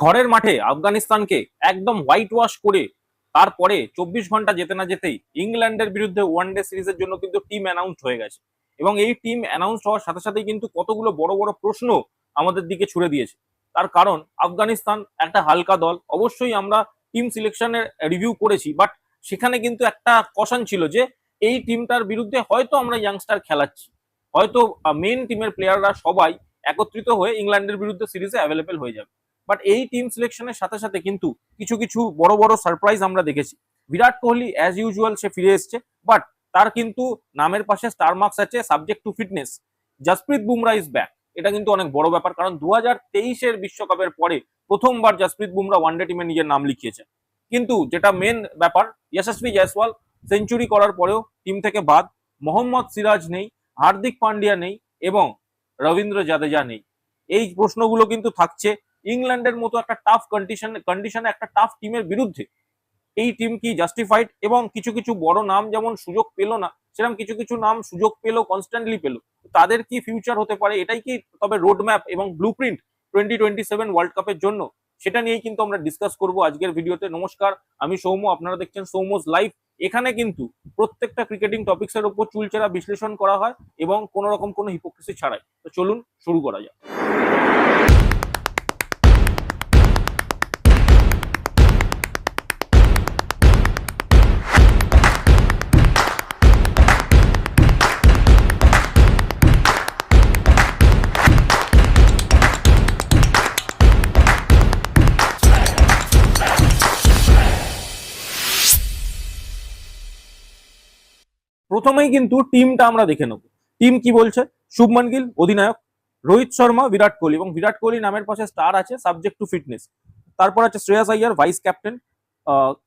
ঘরের মাঠে আফগানিস্তানকে একদম হোয়াইট ওয়াশ করে তারপরে 24 ঘন্টা যেতে না যেতেই ইংল্যান্ডের বিরুদ্ধে ওয়ানডে সিরিজের জন্য কিন্তু টিম অ্যানাউন্স হয়ে গেছে। এবং এই টিম অ্যানাউন্স হওয়ার সাথে সাথেই কিন্তু কতগুলো বড় বড় প্রশ্ন আমাদের দিকে ছুড়ে দিয়েছে। তার কারণ আফগানিস্তান একটা হালকা দল, অবশ্যই আমরা টিম সিলেকশনের রিভিউ করেছি, বাট সেখানে কিন্তু একটা কশন ছিল যে এই টিমটার বিরুদ্ধে হয়তো আমরা ইয়াংস্টার খেলাচ্ছি, হয়তো মেন টিমের প্লেয়াররা সবাই একত্রিত হয়ে ইংল্যান্ডের বিরুদ্ধে সিরিজে অ্যাভেলেবেল হয়ে যাবে। বাট এই টিম সিলেকশনের সাথে সাথে কিন্তু কিছু কিছু বড় বড় সারপ্রাইজ আমরা দেখেছি। বিরাট কোহলি অ্যাজ ইউজুয়াল সে ফিরে এসছে, বাট তার কিন্তু নামের পাশে স্টার মার্কস আছে subject to fitness. Jasprit Bumrah is back, এটা কিন্তু অনেক বড় ব্যাপার, কারণ 2023-এর বিশ্বকাপের পরে প্রথমবার জসপ্রীত বুমরা ওয়ানডে টিমে নিজের নাম লিখিয়েছে। কিন্তু যেটা মেন ব্যাপার, যশস্বী জয়সওয়াল সেঞ্চুরি করার পরেও টিম থেকে বাদ, মোহাম্মদ সিরাজ নেই, হার্দিক পান্ডিয়া নেই এবং রবীন্দ্র জাদেজা নেই। এই প্রশ্নগুলো কিন্তু থাকছে ইংল্যান্ডের মতো একটা টাফ কন্ডিশনে একটা টাফ টিমের বিরুদ্ধে। এই টিম কি জাস্টিফাইড? এবং কিছু কিছু বড় নাম যেমন সুযোগ পেল না, সেরকম কিছু কিছু নাম সুযোগ পেলো, কনস্ট্যান্টলি পেলো। তাদের কি ফিউচার হতে পারে? এটাই কি তবে রোড ম্যাপ এবং ব্লু প্রিন্ট 2027 ওয়ার্ল্ড কাপের জন্য? সেটা নিয়েই কিন্তু আমরা ডিসকাস করব আজকের ভিডিওতে। নমস্কার, আমি সৌম্য, আপনারা দেখছেন সৌম্যস লাইভ। এখানে কিন্তু প্রত্যেকটা ক্রিকেটিং টপিক্সের উপর চুলচেরা বিশ্লেষণ করা হয় এবং কোনো রকম কোনো হিপোক্রেসি ছাড়াই। তো চলুন শুরু করা যাক। প্রথমেই কিন্তু টিমটা আমরা দেখে নেব। টিম কি বলছে? শুভমান গিল অধিনায়ক, রোহিত শর্মা, বিরাট কোহলি, এবং বিরাট কোহলি নামের পাশে স্টার আছে সাবজেক্ট টু ফিটনেস। তারপর আছে Shreyas Iyer vice captain,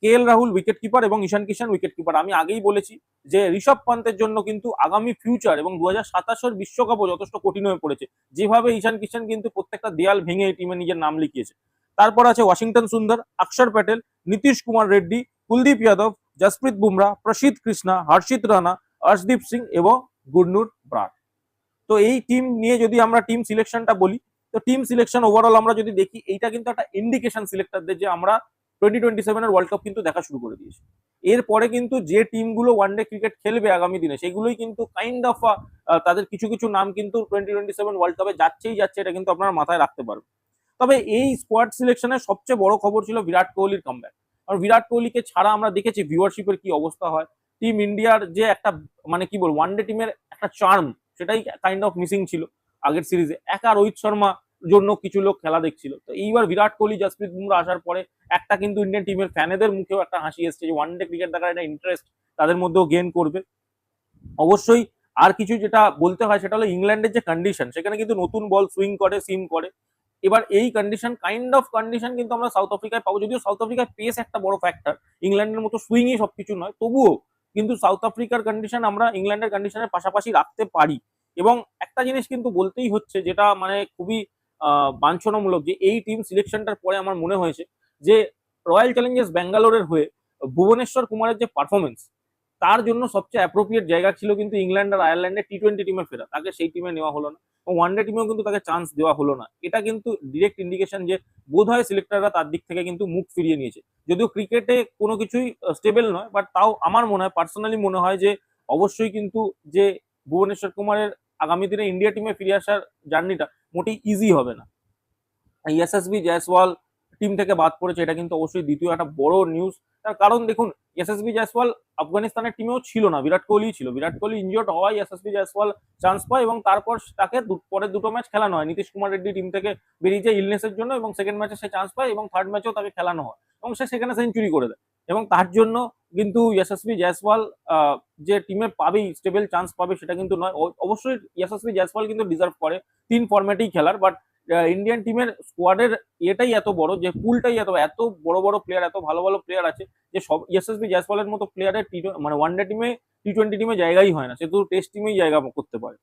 K L Rahul wicket keeper এবং ঈশান কিষান উইকেট কিপার। আমি আগেই বলেছি যে ঋষভ পান্তের জন্য কিন্তু আগামী ফিউচার এবং 2027-এর বিশ্বকাপও যথেষ্ট কঠিন হয়ে পড়েছে, যেভাবে ঈশান কিষান কিন্তু প্রত্যেকটা দেয়াল ভেঙে এই টিমে নিজের নাম লিখিয়েছে। তারপর আছে ওয়াশিংটন সুন্দর, অক্ষর প্যাটেল, নীতিশ কুমার রেড্ডি, কুলদীপ যাদব, জসপ্রীত বুমরা, প্রসিদ্ধ কৃষ্ণা, হর্ষিত রানা, অর্শদীপ সিং এবং গুরনুর ব্রার। তো এই টিম নিয়ে যদি আমরা টিম সিলেকশনটা বলি, তো টিম সিলেকশন ওভারঅল আমরা যদি দেখি, এইটা কিন্তু একটা ইন্ডিকেশন সিলেক্টরদের যে আমরা 2027-এর ওয়ার্ল্ড কাপ কিন্তু দেখা শুরু করে দিয়েছি। এরপরে কিন্তু যে টিমগুলো ওয়ানডে ক্রিকেট খেলবে আগামী দিনে, সেগুলোই কিন্তু কাইন্ড অফ তাদের কিছু কিছু নাম কিন্তু 2027 ওয়ার্ল্ড কাপে যাচ্ছেই যাচ্ছে, এটা কিন্তু আপনারা মাথায় রাখতে পারবেন। তবে এই স্কোয়াড সিলেকশনের সবচেয়ে বড় খবর ছিল বিরাট কোহলির কামব্যাক। কারণ বিরাট কোহলিকে ছাড়া আমরা দেখেছি ভিউয়ারশিপের কি অবস্থা হয়। টিম ইন্ডিয়ার যে একটা মানে কি বল ওয়ানডে টিমের একটা চার্ম, সেটাই কাইন্ড অফ মিসিং ছিল আগের সিরিজে। একা রোহিত শর্মা জন্য কিছু লোক খেলা দেখছিল, তো এইবার বিরাট কোহলি, জসপ্রীত বুমরা আসার পরে একটা কিন্তু ইন্ডিয়ান টিমের ফ্যানেদের মুখেও একটা হাসি এসছে যে ওয়ানডে ক্রিকেট দেখার একটা ইন্টারেস্ট তাদের মধ্যেও গেইন করবে। অবশ্যই আর কিছু যেটা বলতে হয় সেটা হলো ইংল্যান্ডের যে কন্ডিশন, সেখানে কিন্তু নতুন বল সুইং করে, সিম করে। এবার এই কন্ডিশন কাইন্ড অফ কন্ডিশন কিন্তু আমরা সাউথ আফ্রিকায় পাবো, যদিও সাউথ আফ্রিকায় পেস একটা বড় ফ্যাক্টর, ইংল্যান্ডের মতো সুইংই সবকিছু নয়, তবুও কিন্তু সাউথ আফ্রিকার কন্ডিশন আমরা ইংল্যান্ডের কন্ডিশনের পাশাপাশি রাখতে পারি। এবং একটা জিনিস কিন্তু বলতেই হচ্ছে, যেটা মানে খুবই বাঞ্ছনামূলক, যে এই টিম সিলেকশনটার পরে আমার মনে হয়েছে যে রয়্যাল চ্যালেঞ্জার্স ব্যাঙ্গালোরের হয়ে ভুবনেশ্বর কুমারের যে পারফরমেন্স, তার জন্য সবচেয়ে অ্যাপ্রোপ্রিয়েট জায়গা ছিল কিন্তু ইংল্যান্ড আর আয়ারল্যান্ডের টি-20 টিমে ফেরা। তাকে সেই টিমে নেওয়া হলো না এবং ওয়ানডে টিমেও কিন্তু তাকে চান্স দেওয়া হলো না। এটা কিন্তু ডিরেক্ট ইন্ডিকেশন যে বোধহয় সিলেক্টররা তার দিক থেকে কিন্তু মুখ ফিরিয়ে নিয়েছে। যদিও ক্রিকেটে কোনো কিছুই স্টেবল নয়, বাট তাও আমার মনে হয়, পার্সোনালি মনে হয় যে অবশ্যই কিন্তু যে ভুবনেশ্বর কুমারের আগামী দিনে ইন্ডিয়া টিমে ফিরে আসার জার্নিটা মোটেই ইজি হবে না। এসএসবি জয়সওয়াল টিম থেকে বাদ পড়েছে, এটা কিন্তু অবশ্যই দ্বিতীয় একটা বড় নিউজ। তার কারণ দেখুন, এসএসবি জয়সওয়াল আফগানিস্তানের টিমেও ছিল না, বিরাট কোহলি ছিল। বিরাট কোহলি ইনজিওর্ড হওয়ায় এসএসবি জয়সওয়াল চান্স পায় এবং তারপর তাকে পরের দুটো ম্যাচ খেলানো হয়। নীতিশ কুমার রেড্ডি টিম থেকে বেরিয়ে যায় ইলনেসের জন্য এবং সেকেন্ড ম্যাচে সে চান্স পায় এবং থার্ড ম্যাচেও তাকে খেলানো হয় এবং সে সেখানে সেঞ্চুরি করে দেয়। এবং তার জন্য কিন্তু যশস্বী জয়সওয়াল যে টিমে পাবেই, স্টেবল চান্স পাবে সেটা কিন্তু নয়। অবশ্যই যশস্বী জয়সওয়াল কিন্তু ডিজার্ভ করে 3 ফরম্যাটেই খেলার, বাট ইন্ডিয়ান টিমের স্কোয়াডের এটাই এত বড়, যে পুলটাই এত এত বড় বড় প্লেয়ার, এত ভালো ভালো প্লেয়ার আছে যে সব যশস্বী জয়সওয়ালের মতো প্লেয়ারের মানে ওয়ানডে টিমে, টি-20 টিমে জায়গাই হয় না, সে তো টেস্ট টিমেই জায়গা করতে পারে।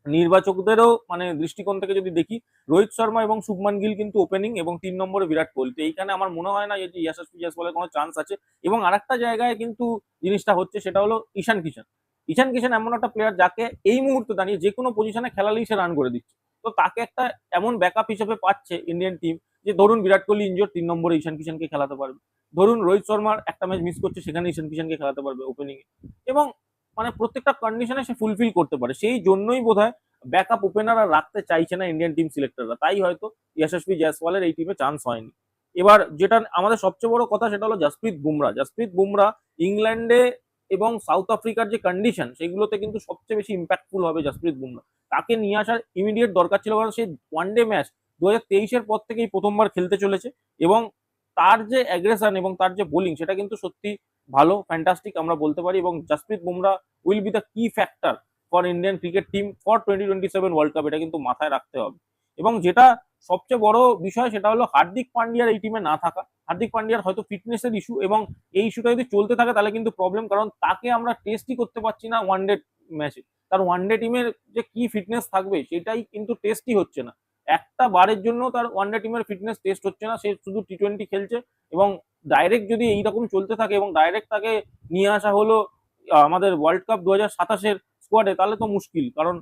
নির্বাচকদেরও মানে দৃষ্টিকোণ থেকে যদি দেখি, রোহিত শর্মা এবং শুভমান গিল কিন্তু ওপেনিং এবং 3 নম্বরে বিরাট কোহলি। তো এইখানে আমার মনে হয় না যে যশস্বী জয়সওয়ালের কোনো চান্স আছে। এবং আরেকটা জায়গায় কিন্তু জিনিসটা হচ্ছে, সেটা হলো ঈশান কিষান। ঈশান কিষান এমন একটা প্লেয়ার যাকে এই মুহূর্তে দাঁড়িয়ে যে কোনো পজিশনে খেলালেই সে রান করে দিচ্ছে। তো তাকে একটা এমন ব্যাকআপ হিসেবে পাচ্ছে ইন্ডিয়ান টিম, যে ধরুন বিরাট কোহলি ইনজোর 3 নম্বরে ঈশান কিষানকে খেলাতে পারবে, ধরুন রোহিত শর্মার একটা ম্যাচ মিস করছে সেখানে ঈশান কিষানকে খেলাতে পারবে ওপেনিং এ, এবং মানে প্রত্যেকটা কন্ডিশনে সে ফুলফিল করতে পারে। সেই জন্যই বোধহয় ব্যাকআপ ওপেনার আর রাখতে চাইছে না ইন্ডিয়ান টিম সিলেক্টররা, তাই হয়তো যশস্বী জয়সওয়ালের এই টিমে চান্স হয়নি। এবার যেটা আমাদের সবচেয়ে বড় কথা সেটা হলো জসপ্রীত বুমরা। জসপ্রীত বুমরা ইংল্যান্ডে এবং সাউথ আফ্রিকার যে কন্ডিশন সেগুলোতে কিন্তু সবচেয়ে বেশি ইম্প্যাক্টফুল হবে জসপ্রীত বুমরা। তাকে নিয়ে আসার ইমিডিয়েট দরকার ছিল, কারণ সেই ওয়ানডে ম্যাচ 2023-এর পর থেকেই প্রথমবার খেলতে চলেছে, এবং তার যে অ্যাগ্রেশন এবং তার যে বোলিং সেটা কিন্তু সত্যি ভালো, ফ্যান্টাস্টিক আমরা বলতে পারি, এবং Jasprit Bumrah will be the key factor for Indian cricket team for 2027 world cup, এটা কিন্তু মাথায় রাখতে হবে। এবং যেটা সবচেয়ে বড় বিষয় সেটা হলো হার্দিক পান্ডিয়ার এই টিমে না থাকা। হার্দিক পান্ডিয়ার হয়তো ফিটনেসের ইস্যু, এবং এই ইস্যুটা যদি চলতে থাকে তাহলে কিন্তু প্রবলেম, কারণ তাকে আমরা টেস্টই করতে পারছি না ওয়ানডে ম্যাচে। তার ওয়ানডে টিমের যে কি ফিটনেস থাকবে সেটাই কিন্তু টেস্টই হচ্ছে না, একটা বারের জন্য তার ওয়ানডে টিমের ফিটনেস টেস্ট হচ্ছে না, সে শুধু টি20 খেলছে। এবং ডাইরেক্ট যদি এইরকম চলতে থাকে এবং ডাইরেক্ট তাকে নিয়ে আসা হলো আমাদের ওয়ার্ল্ড কাপ 2027-এর স্কোয়াডে, তাহলে তো মুশকিল, কারণ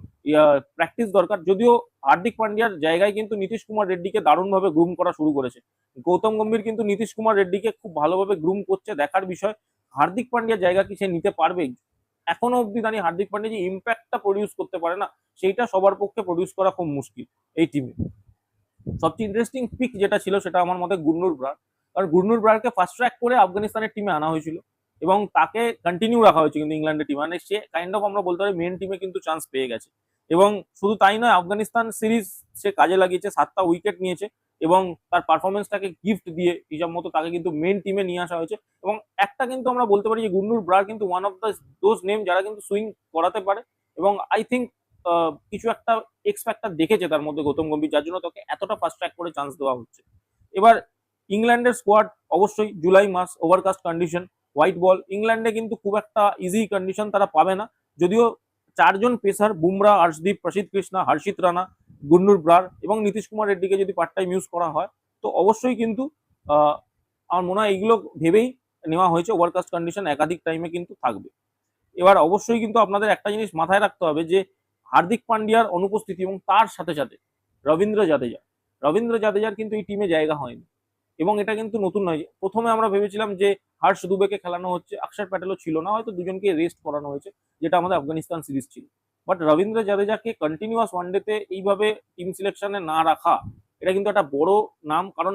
প্র্যাকটিস দরকার। যদিও হার্দিক পান্ডিয়ার জায়গায় কিন্তু নীতিশ কুমার রেড্ডিকে দারুণভাবে গ্রুম করা শুরু করেছে, গৌতম গম্ভীর কিন্তু নীতিশ কুমার রেড্ডিকে খুব ভালোভাবে গ্রুম করছে, দেখার বিষয় হার্দিক পান্ডিয়ার জায়গা কি সে নিতে পারবে। এখনো অব্দি দাঁড়িয়ে হার্দিক পান্ডিয়া যে ইম্প্যাক্টটা প্রডিউস করতে পারে না, সেইটা সবার পক্ষে প্রডিউস করা খুব মুশকিল এই টিমে। সবচেয়ে ইন্টারেস্টিং পিক যেটা ছিল সেটা আমার মতে গুরনুর ব্রার, কারণ গুরনুর ব্রারকে ফার্স্ট ট্র্যাক করে আফগানিস্তানের টিমে আনা হয়েছিল এবং তাকে কন্টিনিউ রাখা হয়েছে কিন্তু ইংল্যান্ডের টিমে, মানে সে কাইন্ড অফ আমরা বলতে পারি মেন টিমে কিন্তু চান্স পেয়ে গেছে। এবং শুধু তাই নয়, আফগানিস্তান সিরিজ সে কাজে লাগিয়েছে, 7টা উইকেট নিয়েছে, এবং তার পারফরমেন্সটাকে গিফট দিয়ে হিসাব মতো তাকে কিন্তু মেন টিমে নিয়ে আসা হয়েছে। এবং একটা কিন্তু আমরা বলতে পারি যে গুরনুর ব্রার কিন্তু one of the those name যারা কিন্তু সুইং করাতে পারে, এবং আই থিঙ্ক কিছু একটা এক্স ফ্যাক্টর দেখেছে তার মধ্যে গৌতম গম্ভীর, যার জন্য তাকে এতটা ফাস্ট ট্র্যাক করে চান্স দেওয়া হচ্ছে। এবার ইংল্যান্ডের স্কোয়াড অবশ্যই জুলাই মাস, ওভারকাস্ট কন্ডিশন, হোয়াইট বল, ইংল্যান্ডে কিন্তু খুব একটা ইজি কন্ডিশন তারা পাবে না। যদিও 4জন পেসার বুমরা, হর্ষদীপ, প্রসিদ্ধ কৃষ্ণা, হর্ষিত রানা, গুরনুর ব্রার এবং নীতিশ কুমার রেড্ডিকে যদি পার্ট টাইম ইউজ করা হয়, তো অবশ্যই কিন্তু আমার মনে হয় এইগুলো ভেবেই নেওয়া হয়েছে। ওভারকাস্ট কন্ডিশন একাধিক টাইমে কিন্তু থাকবে। এবার অবশ্যই কিন্তু আপনাদের একটা জিনিস মাথায় রাখতে হবে যে হার্দিক পান্ডিয়ার অনুপস্থিতি এবং তার সাথে সাথে রবীন্দ্র জাদেজার কিন্তু এই টিমে জায়গা হয়নি, এবং এটা কিন্তু নতুন নয়। প্রথমে আমরা ভেবেছিলাম যে হর্ষ দুবেকে খেলানো হচ্ছে, অক্ষর প্যাটেলও ছিল না, হয়তো দুজনকে রেস্ট করানো হয়েছে, যেটা আমাদের আফগানিস্তান সিরিজ ছিল। বাট রবীন্দ্র জাদেজাকে কন্টিনিউয়াস ওয়ানডেতে এইভাবে টিম সিলেকশনে না রাখা, এটা কিন্তু একটা বড় নাম, কারণ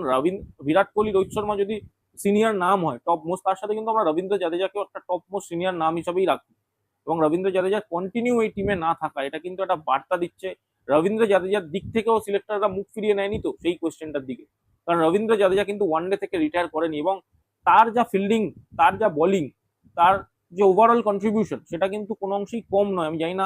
বিরাট কোহলি, রোহিত শর্মা যদি সিনিয়র নাম হয় টপ মোস্ট, তার সাথে কিন্তু আমরা রবীন্দ্র জাদেজাকেও একটা টপ মোস্ট সিনিয়র নাম হিসেবেই রাখি। এবং রবীন্দ্র জাদেজার কন্টিনিউ এই টিমে না থাকা, এটা কিন্তু একটা বার্তা দিচ্ছে। রবীন্দ্র জাদেজার দিক থেকেও সিলেক্টররা মুখ ফিরিয়ে নেয়নি তো সেই কোয়েশ্চেনটার দিকে, কারণ রবীন্দ্র জাদেজা কিন্তু ওয়ানডে থেকে রিটায়ার করেনি, এবং তার যা ফিল্ডিং, তার যা বোলিং, তার যে ওভারঅল কন্ট্রিবিউশন সেটা কিন্তু কোনো অংশেই কম নয়। আমি জানি না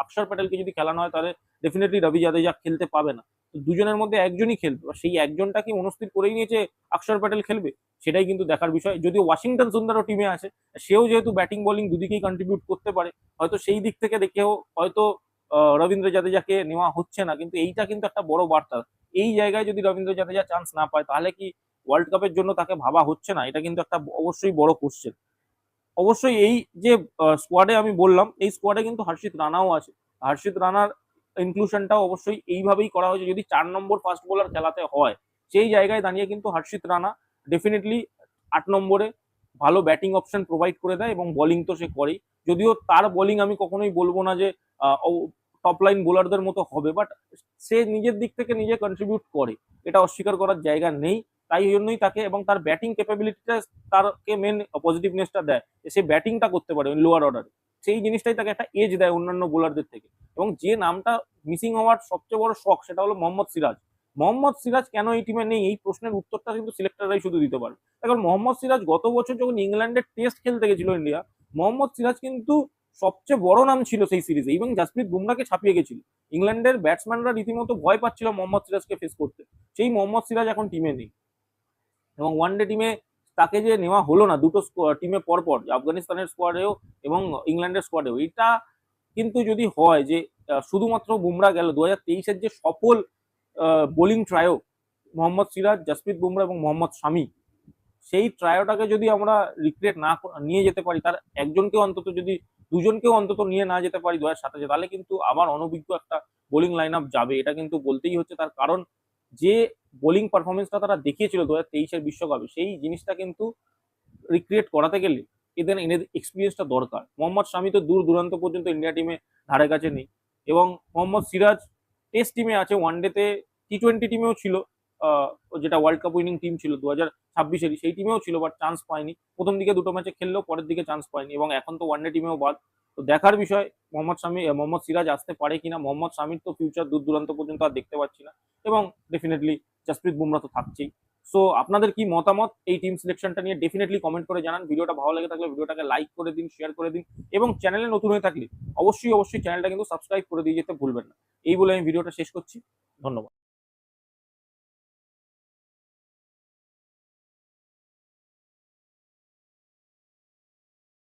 অক্ষর প্যাটেলকে যদি খেলানো হয় তাহলে ডেফিনেটলি রবি জাদেজা খেলতে পাবে না, তো দুজনের মধ্যে একজনই খেলবে, সেই একজনটা কি মনস্থির করেই নিয়েছে অক্ষর প্যাটেল খেলবে, সেটাই কিন্তু দেখার বিষয়। যদিও ওয়াশিংটন সুন্দরও টিমে আছে, সেও যেহেতু ব্যাটিং বোলিং দুদিকেই কন্ট্রিবিউট করতে পারে, হয়তো সেই দিক থেকে দেখেও হয়তো রবীন্দ্র জাদেজাকে নেওয়া হচ্ছে না, কিন্তু এইটা কিন্তু একটা বড় বার্তা। এই জায়গায় যদি রবীন্দ্র জাদেজা চান্স না পায় তাহলে কি ওয়ার্ল্ড কাপের জন্য তাকে ভাবা হচ্ছে না, এটা কিন্তু একটা অবশ্যই বড় কোশ্চেন। অবশ্যই এই যে স্কোয়াডে আমি বললাম, এই স্কোয়াডে কিন্তু হর্ষিত রানাও আছে। হর্ষিত রানার ইনক্লুশনটাও অবশ্যই এইভাবেই করা হয়েছে, যদি 4 নম্বর ফাস্ট বোলার খেলাতে হয় সেই জায়গায় দাঁড়িয়ে কিন্তু হর্ষিত রানা ডেফিনেটলি 8 নম্বরে ভালো ব্যাটিং অপশন প্রোভাইড করে দেয়, এবং বোলিং তো সে করেই। যদিও তার বোলিং আমি কখনোই বলবো না যে টপ লাইন বোলারদের মতো হবে, বাট সে নিজের দিক থেকে নিজে কন্ট্রিবিউট করে, এটা অস্বীকার করার জায়গা নেই। তাই জন্যই তাকে, এবং তার ব্যাটিং ক্যাপাবিলিটিটা তারকে মেন পজিটিভনেসটা দেয়, সে ব্যাটিংটা করতে পারে লোয়ার অর্ডারে, সেই জিনিসটাই তাকে একটা এজ দেয় অন্যান্য বোলারদের থেকে। এবং যে নামটা মিসিং হওয়ার সবচেয়ে বড় শখ সেটা হলো মোহাম্মদ সিরাজ। মোহাম্মদ সিরাজ কেন এই টিমে নেই, এই প্রশ্নের উত্তরটা কিন্তু সিলেক্টররাই শুধু দিতে পারে। এখন মোহাম্মদ সিরাজ গত বছর যখন ইংল্যান্ডের টেস্ট খেলতে গেছিল ইন্ডিয়া, মোহাম্মদ সিরাজ কিন্তু সবচেয়ে বড় নাম ছিল সেই সিরিজে, এবং জসপ্রীত বুমরাকে ছাপিয়ে গেছিল। ইংল্যান্ডের ব্যাটসম্যানরা রীতিমতো ভয় পাচ্ছিল মোহাম্মদ সিরাজকে ফেস করতে। সেই মোহাম্মদ সিরাজ এখন টিমে নেই, এবং ওয়ানডে টিমে তাকে যে নেওয়া হলো না দুটো টিমে পরপর, আফগানিস্তানের স্কোয়াডেও এবং ইংল্যান্ডের স্কোয়াডেও, এটা কিন্তু যদি হয় যে শুধুমাত্র বুমরা গেল, 2023-এর যে সফল বোলিং ট্রায়ো মোহাম্মদ সিরাজ, জসপ্রীত বুমরা এবং মোহাম্মদ শামি, সেই ট্রায়োটাকে যদি আমরা রিক্রিয়েট না নিয়ে যেতে পারি, তার একজনকেও অন্তত যদি দুজনকেও অন্তত নিয়ে না যেতে পারি 2027, তাহলে কিন্তু আবার অনভিজ্ঞ একটা বোলিং লাইন আপ যাবে, এটা কিন্তু বলতেই হচ্ছে। তার কারণ যে বোলিং পারফরমেন্সটা তারা দেখিয়েছিল 2023-এর বিশ্বকাপে, সেই জিনিসটা কিন্তু রিক্রিয়েট করাতে গেলে এদের এক্সপিরিয়েন্সটা দরকার। মোহাম্মদ শামি তো দূর দূরান্ত পর্যন্ত ইন্ডিয়া টিমে ধারে কাছে নেই, এবং মোহাম্মদ সিরাজ টেস্ট টিমে আছে, ওয়ানডেতে টি-20 টিমেও ছিল, যেটা ওয়ার্ল্ড কাপ উইনিং টিম ছিল 2026-এরই, সেই টিমেও ছিল, বাট চান্স পায়নি। প্রথম দিকে দুটো ম্যাচে খেললেও পরের দিকে চান্স পায়নি, এবং এখন তো ওয়ানডে টিমেও বাদ। তো দেখার বিষয় মোহাম্মদ সিরাজ আসতে পারে কিনা। মোহাম্মদ শামির তো ফিউচার দূর দূরান্ত পর্যন্ত আর দেখতে পাচ্ছি না, এবং ডেফিনেটলি জসপ্রীত বুমরা তো থাকছেই। সো আপনাদের কি মতামত এই টিম সিলেকশনটা নিয়ে ডেফিনেটলি কমেন্ট করে জানান। ভিডিওটা ভালো লেগে থাকলে ভিডিওটাকে লাইক করে দিন, শেয়ার করে দিন, এবং চ্যানেলে নতুন হয়ে থাকলে অবশ্যই চ্যানেলটা কিন্তু সাবস্ক্রাইব করে দিয়ে যেতে ভুলবেন না। এই বলে আমি ভিডিওটা শেষ করছি। ধন্যবাদ।